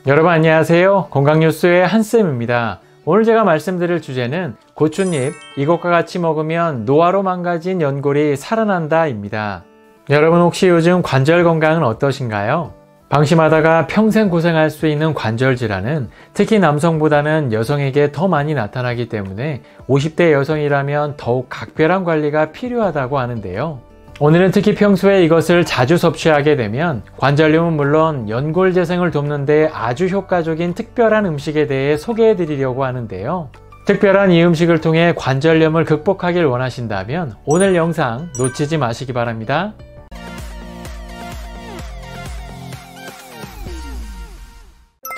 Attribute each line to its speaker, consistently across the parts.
Speaker 1: 여러분 안녕하세요. 건강뉴스의 한쌤입니다. 오늘 제가 말씀드릴 주제는 고추잎, 이것과 같이 먹으면 노화로 망가진 연골이 살아난다 입니다. 여러분 혹시 요즘 관절 건강은 어떠신가요? 방심하다가 평생 고생할 수 있는 관절 질환은 특히 남성보다는 여성에게 더 많이 나타나기 때문에 50대 여성이라면 더욱 각별한 관리가 필요하다고 하는데요. 오늘은 특히 평소에 이것을 자주 섭취하게 되면 관절염은 물론 연골 재생을 돕는 데 아주 효과적인 특별한 음식에 대해 소개해 드리려고 하는데요. 특별한 이 음식을 통해 관절염을 극복하길 원하신다면 오늘 영상 놓치지 마시기 바랍니다.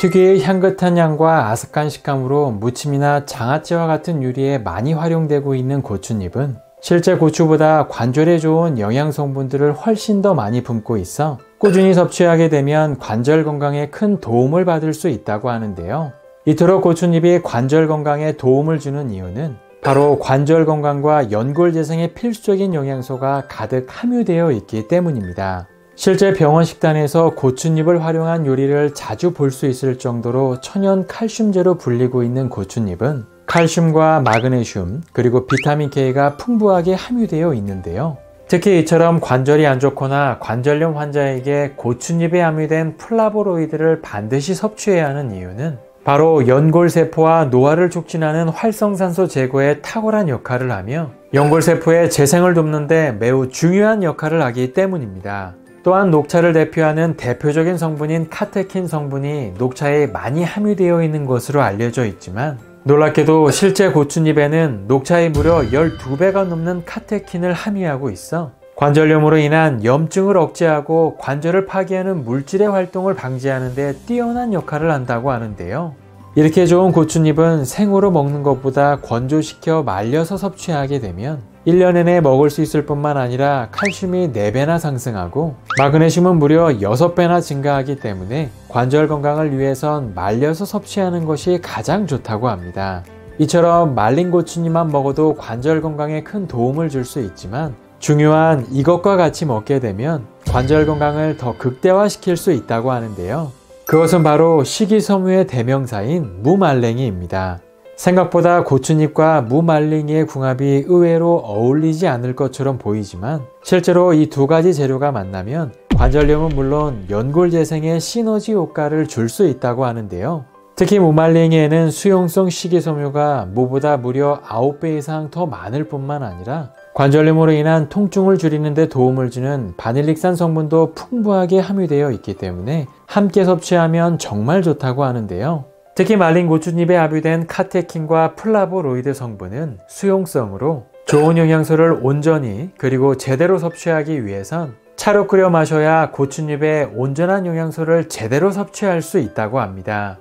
Speaker 1: 특유의 향긋한 향과 아삭한 식감으로 무침이나 장아찌와 같은 요리에 많이 활용되고 있는 고추잎은 실제 고추보다 관절에 좋은 영양 성분들을 훨씬 더 많이 품고 있어 꾸준히 섭취하게 되면 관절 건강에 큰 도움을 받을 수 있다고 하는데요. 이토록 고추잎이 관절 건강에 도움을 주는 이유는 바로 관절 건강과 연골 재생에 필수적인 영양소가 가득 함유되어 있기 때문입니다. 실제 병원 식단에서 고추잎을 활용한 요리를 자주 볼 수 있을 정도로 천연 칼슘제로 불리고 있는 고추잎은 칼슘과 마그네슘 그리고 비타민 K가 풍부하게 함유되어 있는데요. 특히 이처럼 관절이 안 좋거나 관절염 환자에게 고추잎에 함유된 플라보로이드를 반드시 섭취해야 하는 이유는 바로 연골세포와 노화를 촉진하는 활성산소 제거에 탁월한 역할을 하며 연골세포의 재생을 돕는 데 매우 중요한 역할을 하기 때문입니다. 또한 녹차를 대표하는 대표적인 성분인 카테킨 성분이 녹차에 많이 함유되어 있는 것으로 알려져 있지만 놀랍게도 실제 고추잎에는 녹차의 무려 12배가 넘는 카테킨을 함유하고 있어 관절염으로 인한 염증을 억제하고 관절을 파괴하는 물질의 활동을 방지하는 데 뛰어난 역할을 한다고 하는데요. 이렇게 좋은 고추잎은 생으로 먹는 것보다 건조시켜 말려서 섭취하게 되면 1년 내내 먹을 수 있을 뿐만 아니라 칼슘이 4배나 상승하고 마그네슘은 무려 6배나 증가하기 때문에 관절 건강을 위해선 말려서 섭취하는 것이 가장 좋다고 합니다. 이처럼 말린 고추잎만 먹어도 관절 건강에 큰 도움을 줄 수 있지만 중요한 이것과 같이 먹게 되면 관절 건강을 더 극대화시킬 수 있다고 하는데요. 그것은 바로 식이섬유의 대명사인 무말랭이입니다. 생각보다 고추잎과 무말랭이의 궁합이 의외로 어울리지 않을 것처럼 보이지만 실제로 이 두 가지 재료가 만나면 관절염은 물론 연골 재생에 시너지 효과를 줄 수 있다고 하는데요. 특히 무말랭이에는 수용성 식이섬유가 무보다 무려 9배 이상 더 많을 뿐만 아니라 관절염으로 인한 통증을 줄이는 데 도움을 주는 바닐릭산 성분도 풍부하게 함유되어 있기 때문에 함께 섭취하면 정말 좋다고 하는데요. 특히 말린 고추잎에 함유된 카테킨과 플라보로이드 성분은 수용성으로 좋은 영양소를 온전히 그리고 제대로 섭취하기 위해선 차로 끓여 마셔야 고추잎의 온전한 영양소를 제대로 섭취할 수 있다고 합니다.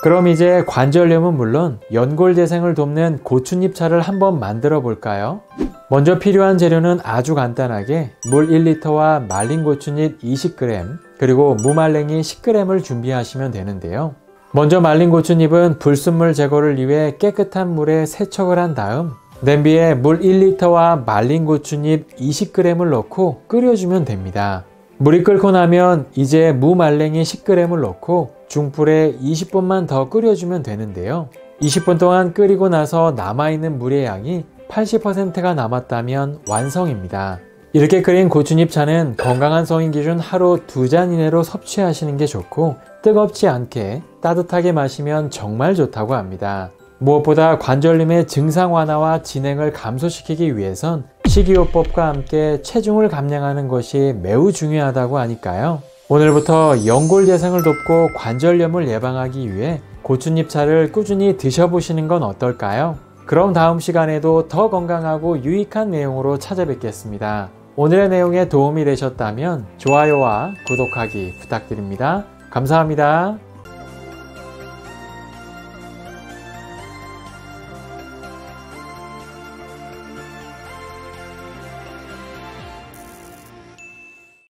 Speaker 1: 그럼 이제 관절염은 물론 연골 재생을 돕는 고추잎차를 한번 만들어 볼까요? 먼저 필요한 재료는 아주 간단하게 물 1리터와 말린 고추잎 20g 그리고 무말랭이 10g을 준비하시면 되는데요. 먼저 말린 고추잎은 불순물 제거를 위해 깨끗한 물에 세척을 한 다음 냄비에 물 1리터와 말린 고추잎 20g을 넣고 끓여주면 됩니다. 물이 끓고 나면 이제 무말랭이 10g을 넣고 중불에 20분만 더 끓여주면 되는데요. 20분 동안 끓이고 나서 남아있는 물의 양이 80%가 남았다면 완성입니다. 이렇게 끓인 고추잎차는 건강한 성인 기준 하루 2잔 이내로 섭취하시는 게 좋고 뜨겁지 않게 따뜻하게 마시면 정말 좋다고 합니다. 무엇보다 관절염의 증상 완화와 진행을 감소시키기 위해선 식이요법과 함께 체중을 감량하는 것이 매우 중요하다고 하니까요. 오늘부터 연골 재생을 돕고 관절염을 예방하기 위해 고추잎차를 꾸준히 드셔보시는 건 어떨까요? 그럼 다음 시간에도 더 건강하고 유익한 내용으로 찾아뵙겠습니다. 오늘의 내용에 도움이 되셨다면 좋아요와 구독하기 부탁드립니다. 감사합니다.